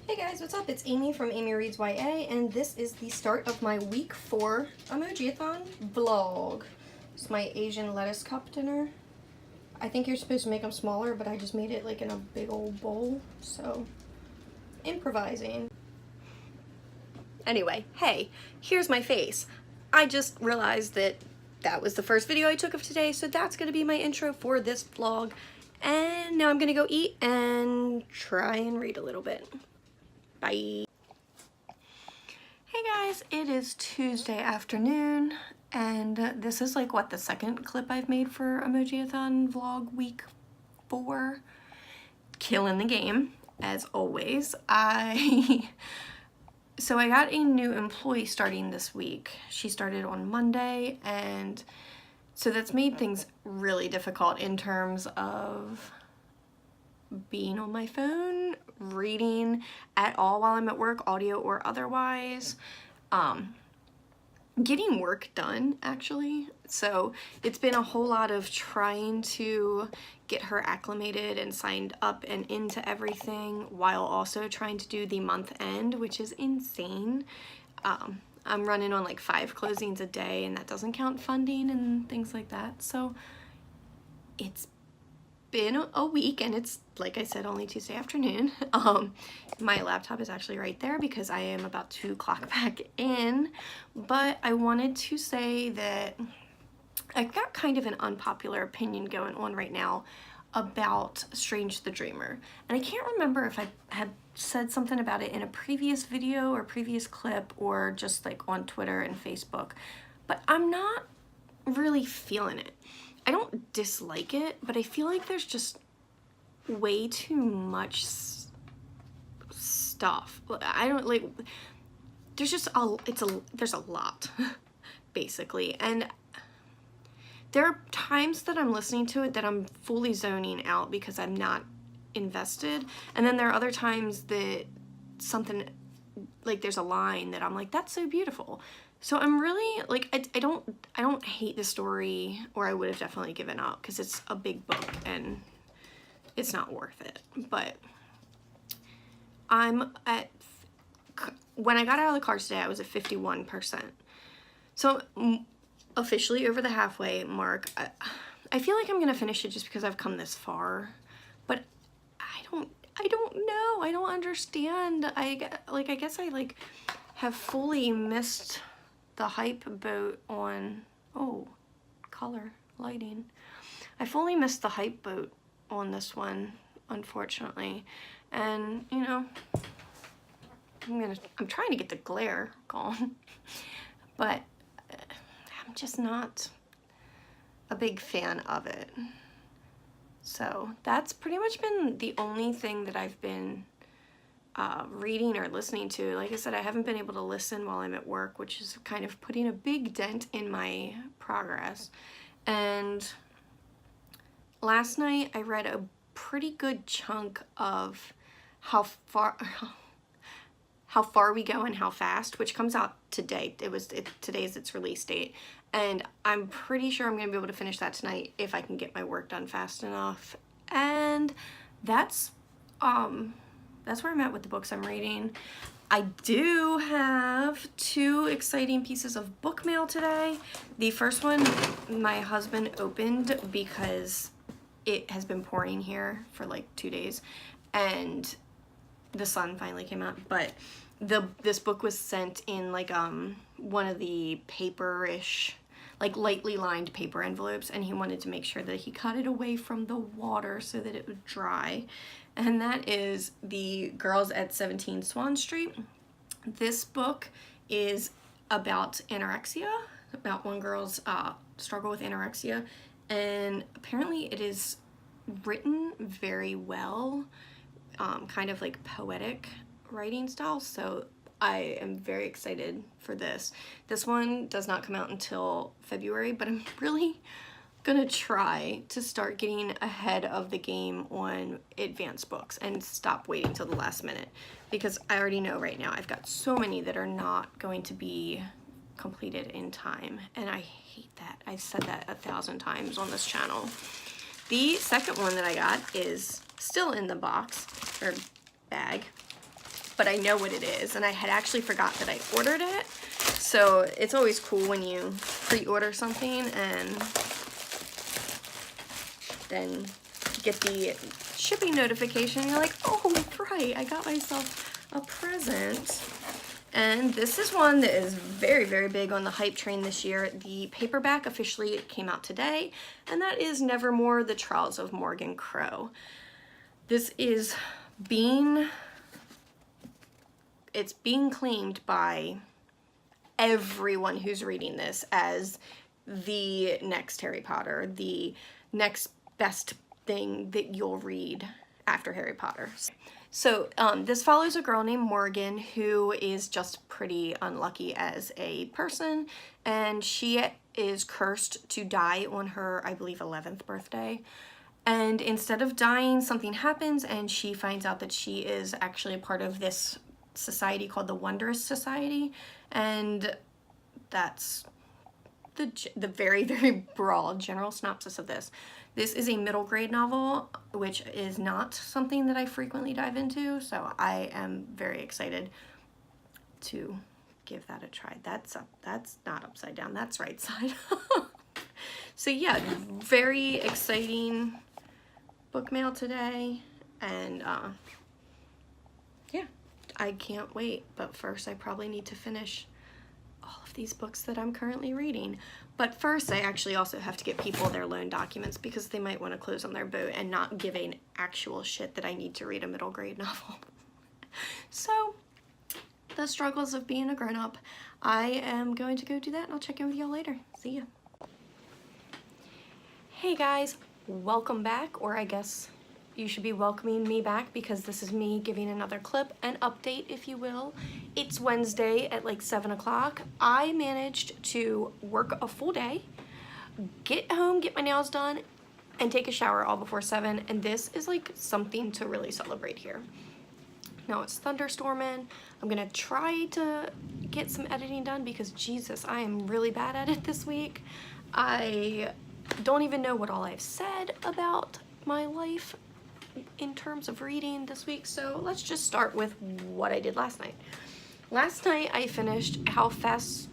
Hey guys, what's up? It's Amy from Amy Reads YA, and this is the start of my week 4 Emojiathon vlog. It's my Asian lettuce cup dinner. I think you're supposed to make them smaller, but I just made it like in a big old bowl, so improvising. Anyway, hey, here's my face. I just realized that that was the first video I took of today, so that's gonna be my intro for this vlog. And now I'm gonna go eat and try and read a little bit. Bye. Hey guys, it is Tuesday afternoon, and this is like what, the second clip I've made for Emojiathon vlog week 4. Killing the game, as always. So I got a new employee starting this week. She started on Monday, and so that's made things really difficult in terms of being on my phone, reading at all while I'm at work, audio or otherwise, getting work done actually. So it's been a whole lot of trying to get her acclimated and signed up and into everything while also trying to do the month end, which is insane. I'm running on like 5 closings a day, and that doesn't count funding and things like that. So it's been a week, and it's, like I said, only Tuesday afternoon. My laptop is actually right there because I am about to clock back in, but I wanted to say that I've got kind of an unpopular opinion going on right now about Strange the Dreamer, and I can't remember if I had said something about it in a previous video or previous clip or just like on Twitter and Facebook, but I'm not really feeling it. I don't dislike it, but I feel like there's just way too much stuff. I don't like, there's just there's a lot basically, and there are times that I'm listening to it that I'm fully zoning out because I'm not invested, and then there are other times that something, like there's a line that I'm like, that's so beautiful. So I'm really like, I don't hate the story, or I would have definitely given up because it's a big book and it's not worth it. But I'm at, when I got out of the car today, I was at 51%. So officially over the halfway mark. I feel like I'm gonna finish it just because I've come this far, but I don't know. I don't understand. I guess I have fully missed the hype boat on, oh, color, lighting. I fully missed the hype boat on this one, unfortunately. And, you know, I'm trying to get the glare gone, but I'm just not a big fan of it. So that's pretty much been the only thing that I've been reading or listening to. Like I said, I haven't been able to listen while I'm at work, which is kind of putting a big dent in my progress. And last night I read a pretty good chunk of how far we go and how fast, which comes out today. Today's its release date, and I'm pretty sure I'm gonna be able to finish that tonight if I can get my work done fast enough. And that's where I'm at with the books I'm reading. I do have 2 exciting pieces of book mail today. The first one my husband opened because it has been pouring here for like 2 days and the sun finally came out, but this book was sent in like one of the paperish, like lightly lined paper envelopes, and he wanted to make sure that he got it away from the water so that it would dry. And that is The Girls at 17 Swan Street. This book is about anorexia, about one girl's struggle with anorexia, and apparently it is written very well, kind of like poetic writing style, so I am very excited for this. This one does not come out until February, but I'm really gonna try to start getting ahead of the game on advanced books and stop waiting till the last minute, because I already know right now I've got so many that are not going to be completed in time, and I hate that. I've said that 1,000 times on this channel. The second one that I got is still in the box, or bag, but I know what it is, and I had actually forgot that I ordered it. So it's always cool when you pre-order something and then get the shipping notification. You're like, oh, right, I got myself a present. And this is one that is very, very big on the hype train this year. The paperback officially came out today, and that is Nevermore, The Trials of Morgan Crow. This is it's being claimed by everyone who's reading this as the next Harry Potter, the next best thing that you'll read after Harry Potter. So this follows a girl named Morgan who is just pretty unlucky as a person, and she is cursed to die on her, I believe, 11th birthday. And instead of dying, something happens and she finds out that she is actually a part of this society called the Wondrous Society, and that's the very, very broad general synopsis of this. This is a middle grade novel, which is not something that I frequently dive into, so I am very excited to give that a try. That's not upside down, that's right side. So yeah, very exciting book mail today, and yeah, I can't wait. But first I probably need to finish all of these books that I'm currently reading. But first I actually also have to get people their loan documents because they might want to close on their boat and not giving actual shit that I need to read a middle grade novel. So the struggles of being a grown-up. I am going to go do that, and I'll check in with y'all later. See ya. Hey guys, welcome back, or I guess you should be welcoming me back because this is me giving another clip, an update if you will. It's Wednesday at like 7 o'clock. I managed to work a full day, get home, get my nails done, and take a shower all before 7, and this is like something to really celebrate here. Now it's thunderstorming. I'm gonna try to get some editing done because Jesus, I am really bad at it this week. I don't even know what all I've said about my life in terms of reading this week, so let's just start with what I did last night. Last night I finished How Fast...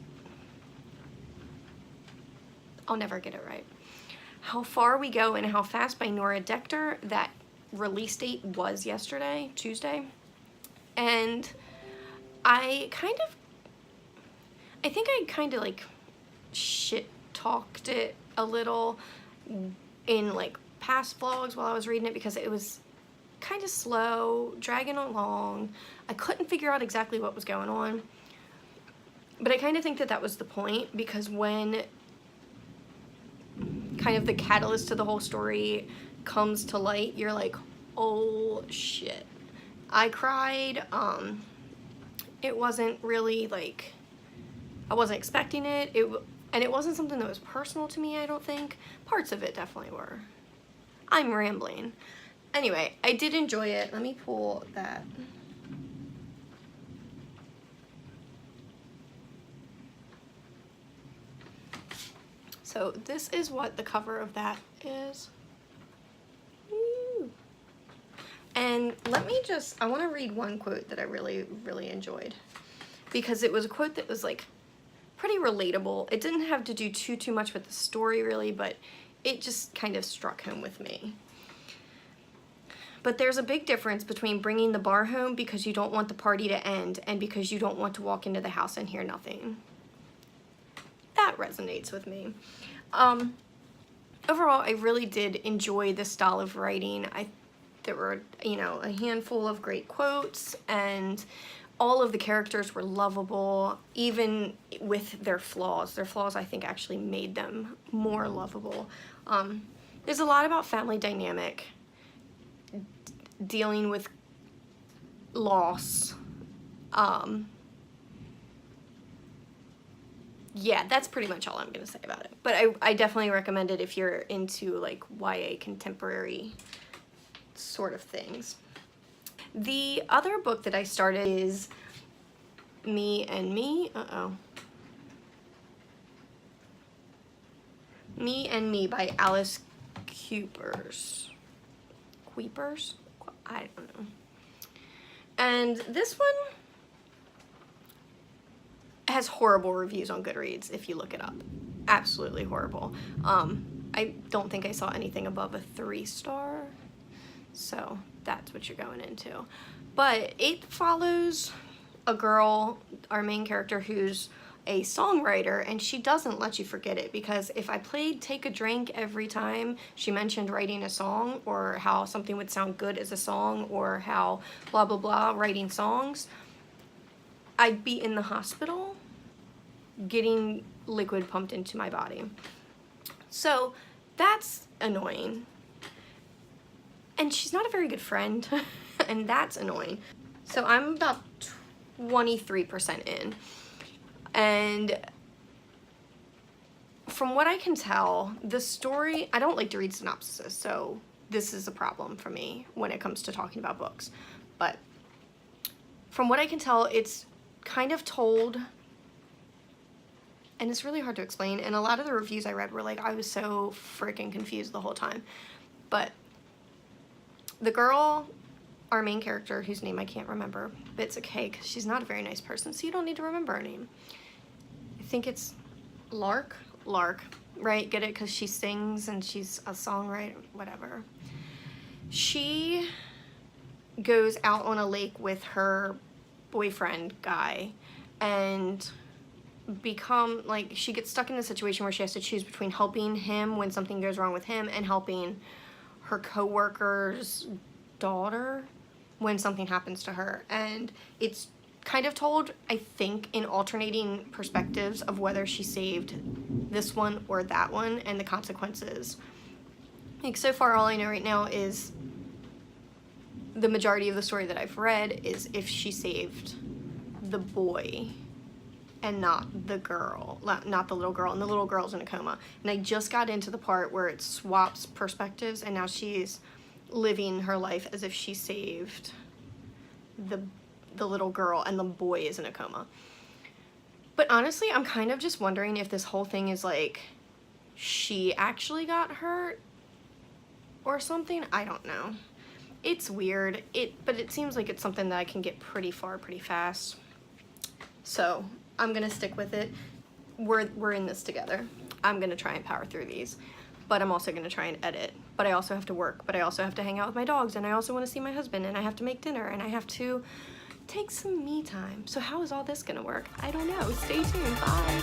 I'll never get it right. How Far We Go and How Fast by Nora Dector. That release date was yesterday, Tuesday, and I think I kind of like shit talked it a little in like past vlogs while I was reading it because it was kind of slow, dragging along. I couldn't figure out exactly what was going on, but I kind of think that that was the point, because when kind of the catalyst to the whole story comes to light, you're like, oh shit. I cried. It wasn't really like, I wasn't expecting it. And it wasn't something that was personal to me, I don't think. Parts of it definitely were. I'm rambling. Anyway, I did enjoy it. Let me pull that. So this is what the cover of that is. Woo. And let me just, I want to read one quote that I really, really enjoyed, because it was a quote that was like pretty relatable. It didn't have to do too much with the story really, but it just kind of struck home with me. But there's a big difference between bringing the bar home because you don't want the party to end and because you don't want to walk into the house and hear nothing. That resonates with me. Overall, I really did enjoy this style of writing. There were, you know, a handful of great quotes, and all of the characters were lovable, even with their flaws. Their flaws, I think, actually made them more lovable. There's a lot about family dynamic, dealing with loss. Yeah, that's pretty much all I'm gonna say about it. But I definitely recommend it if you're into like YA contemporary sort of things. The other book that I started is Me and Me. Me and Me by Alice Kuepers. I don't know. And this one has horrible reviews on Goodreads if you look it up. Absolutely horrible. I don't think I saw anything above a 3-star, so that's what you're going into. But it follows a girl, our main character, who's a songwriter, and she doesn't let you forget it, because if I played Take a Drink every time she mentioned writing a song, or how something would sound good as a song, or how blah blah blah writing songs, I'd be in the hospital getting liquid pumped into my body. So that's annoying. And she's not a very good friend, and that's annoying. So I'm about 23% in. And from what I can tell, the story, I don't like to read synopses, so this is a problem for me when it comes to talking about books. But from what I can tell, it's kind of told, and it's really hard to explain, and a lot of the reviews I read were like, I was so freaking confused the whole time. But the girl, our main character, whose name I can't remember, but it's okay because she's not a very nice person, so you don't need to remember her name. I think it's Lark, right? Get it? Because she sings and she's a songwriter, whatever. She goes out on a lake with her boyfriend guy, and she gets stuck in a situation where she has to choose between helping him when something goes wrong with him and helping her coworker's daughter when something happens to her. And it's kind of told, I think, in alternating perspectives of whether she saved this one or that one and the consequences. Like, so far all I know right now is the majority of the story that I've read is if she saved the boy and not the girl, not the little girl, and the little girl's in a coma. And I just got into the part where it swaps perspectives, and now she's living her life as if she saved the little girl and the boy is in a coma. But honestly, I'm kind of just wondering if this whole thing is like she actually got hurt or something. I don't know. It's weird. But it seems like it's something that I can get pretty far pretty fast. So I'm gonna stick with it. We're in this together. I'm gonna try and power through these, but I'm also gonna try and edit. But I also have to work, but I also have to hang out with my dogs, and I also want to see my husband, and I have to make dinner, and I have to take some me time. So how is all this gonna work? I don't know. Stay tuned. Bye.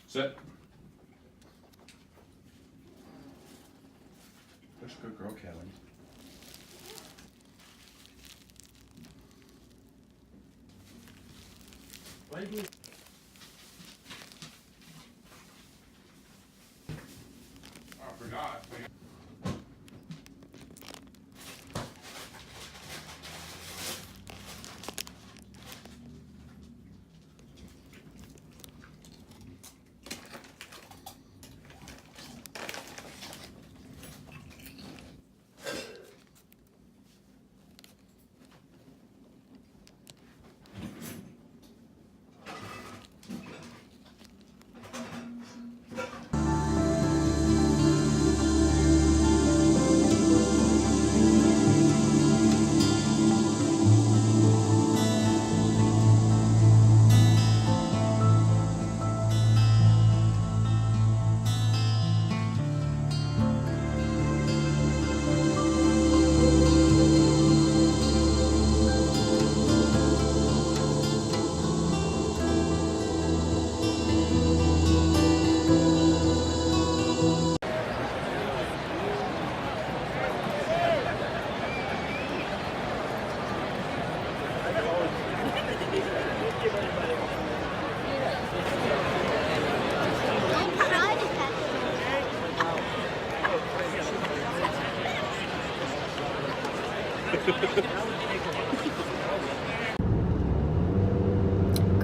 Sit. Such a good girl, Kelly. Why do you... Oh, I forgot. Good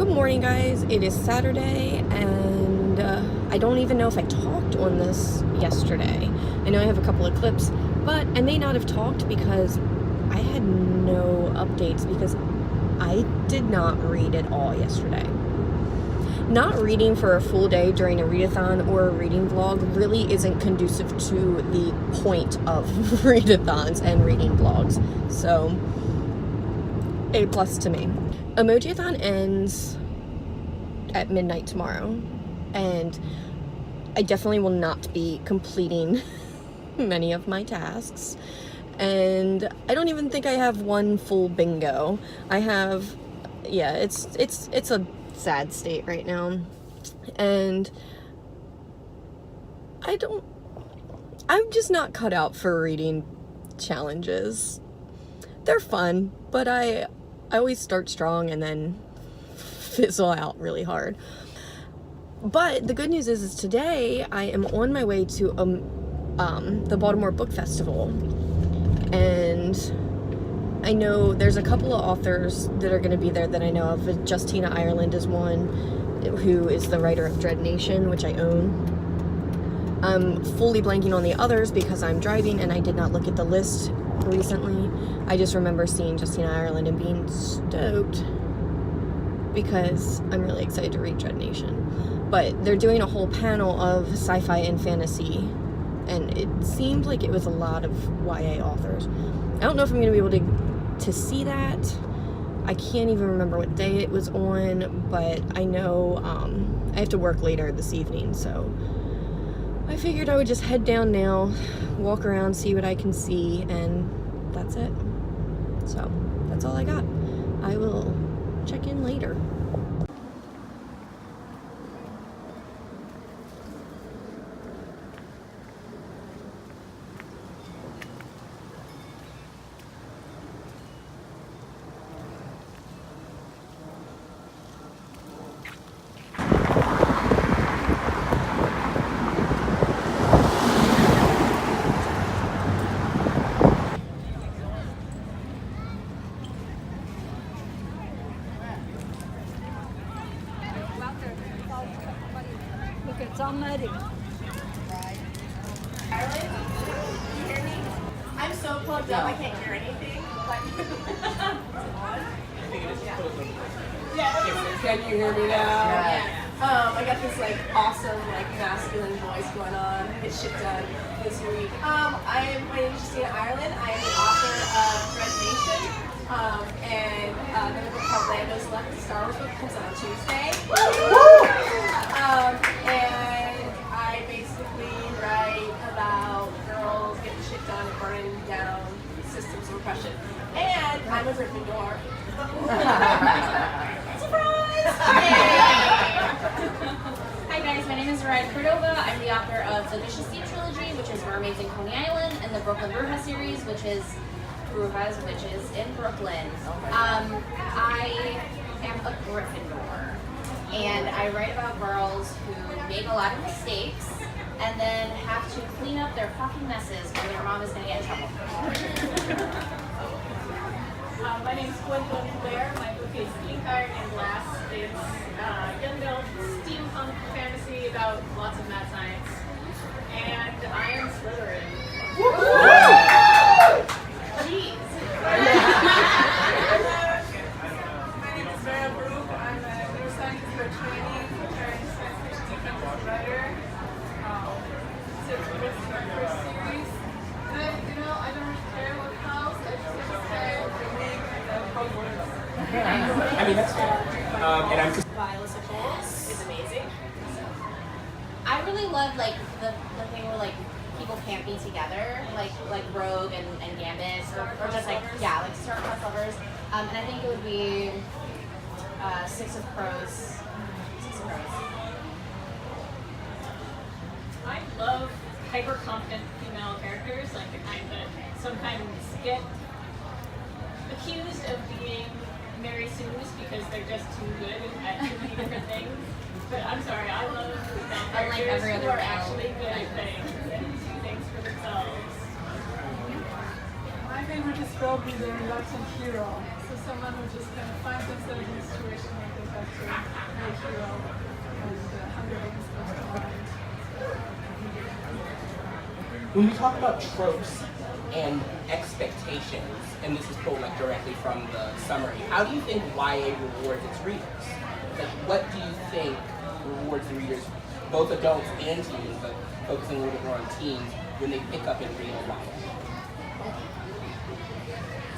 morning, guys. It is Saturday, and I don't even know if I talked on this yesterday. I know I have a couple of clips, but I may not have talked because I had no updates because I did not read at all yesterday. Not reading for a full day during a readathon or a reading vlog really isn't conducive to the point of readathons and reading vlogs. So, A+ to me. Emojiathon ends at midnight tomorrow, and I definitely will not be completing many of my tasks. And I don't even think I have one full bingo. I have, yeah, it's a sad state right now. And I'm just not cut out for reading challenges. They're fun, but I always start strong and then fizzle out really hard. But the good news is today I am on my way to the Baltimore Book Festival. And I know there's a couple of authors that are going to be there that I know of. Justina Ireland is one, who is the writer of Dread Nation, which I own. I'm fully blanking on the others because I'm driving and I did not look at the list recently. I just remember seeing Justina Ireland and being stoked because I'm really excited to read Dread Nation. But they're doing a whole panel of sci-fi and fantasy, and it seemed like it was a lot of YA authors. I don't know if I'm going to be able to see that. I can't even remember what day it was on, but I know I have to work later this evening, so I figured I would just head down now, walk around, see what I can see, and that's it. So that's all I got. I will check in later. Look, it's all muddy. I'm so plugged up I can't hear anything. Can you hear me now? Yeah. I got this like awesome like masculine voice going on. Get shit done this week. My name is Justina Ireland. I am the author of Dread Nation. And another book called Lando's Left, the Star Wars book, comes out on Tuesday. And I basically write about girls getting shit done and burning down systems of oppression. And I'm a Gryffindor. Surprise! Hi guys, my name is Ryan Cordova. I'm the author of the Vicious Sea Trilogy, which is Mermaids in Coney Island, and the Brooklyn Bruja series, which is Brujas, which is in Brooklyn. I am a Gryffindor, and I write about girls who make a lot of mistakes and then have to clean up their fucking messes or their mom is going to get in trouble. My name is Gwendolyn Blair. My book is Ink, Iron, and Glass. It's young adult steampunk fantasy about lots of mad science. And I am Slytherin. Jeez. My name is Vera Baruch. I'm a neuroscientist by training, turned science fiction and fantasy writer. Six books in our first series. And I don't really care what house. I just want to say the name and the Hogwarts. I mean, that's fair. And I'm just. Violet is amazing. I really love like the thing where like people camping together, like Rogue and Gambit, or just like like star-crossed lovers. And I think it would be Six of Crows. I love hyper-confident female characters, like the kind that sometimes get accused of being Mary Sue's because they're just too good at too many different things. But I'm sorry, I love female Unlike characters every who other are male. actually good at things and do things for themselves. My favorite is they'll be the reluctant hero. So someone who just kind of finds themselves in a situation where they have to be a hero and how they're supposed to act. When we talk about tropes and expectations, and this is pulled like directly from the summary, how do you think YA rewards its readers? Like, what do you think rewards the readers, both adults and teens, but focusing a little bit more on teens, when they pick up and read a YA?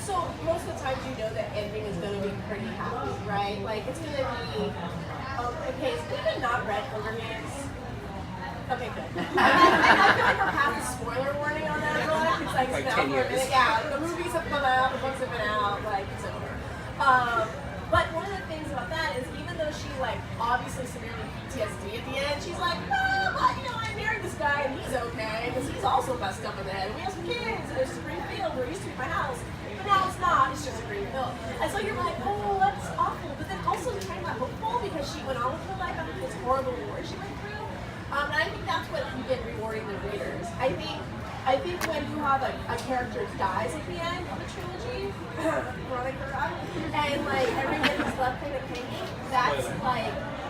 So most of the time you know that ending is going to be pretty happy, right? Like it's going to be, okay, so you've not read Hunger Games? Okay, good. I feel like we're past the spoiler warning on that book. It's like, Like now 10 for a years. minute. Yeah, the movies have come out, the books have been out, like it's over. But one of the things about that is even though she like obviously severely PTSD at the end, she's like, no, but you know, I married this guy and he's okay because he's also messed up in the head. And we have some kids and there's this green field where it used to be my house. But now it's not, it's just a green field. And so you're like, oh, that's awful. But then also you're kind of hopeful because she went on with her life after this horrible war she went through. And I think that's what you get rewarding the readers. I think when you have a character dies at the end of the trilogy, Veronica, and like everybody's left kind of hanging,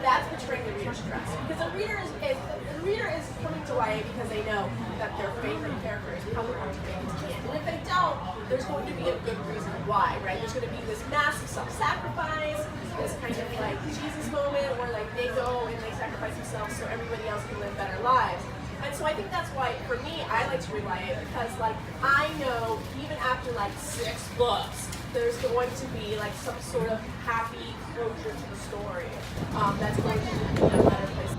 that's betraying the reader's trust. Because the reader is coming to YA because they know that their favorite character is probably going to make it to the end. And if they don't, there's going to be a good reason why, right? There's going to be this massive self-sacrifice, this kind of like Jesus moment where like they go and they sacrifice themselves so everybody else can live better lives. And so I think that's why, for me, I like to read YA because like I know even after like 6 books, there's going to be like some sort of happy closure to the story that's going to be a better place.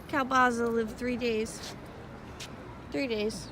Calbaza lived 3 days. 3 days.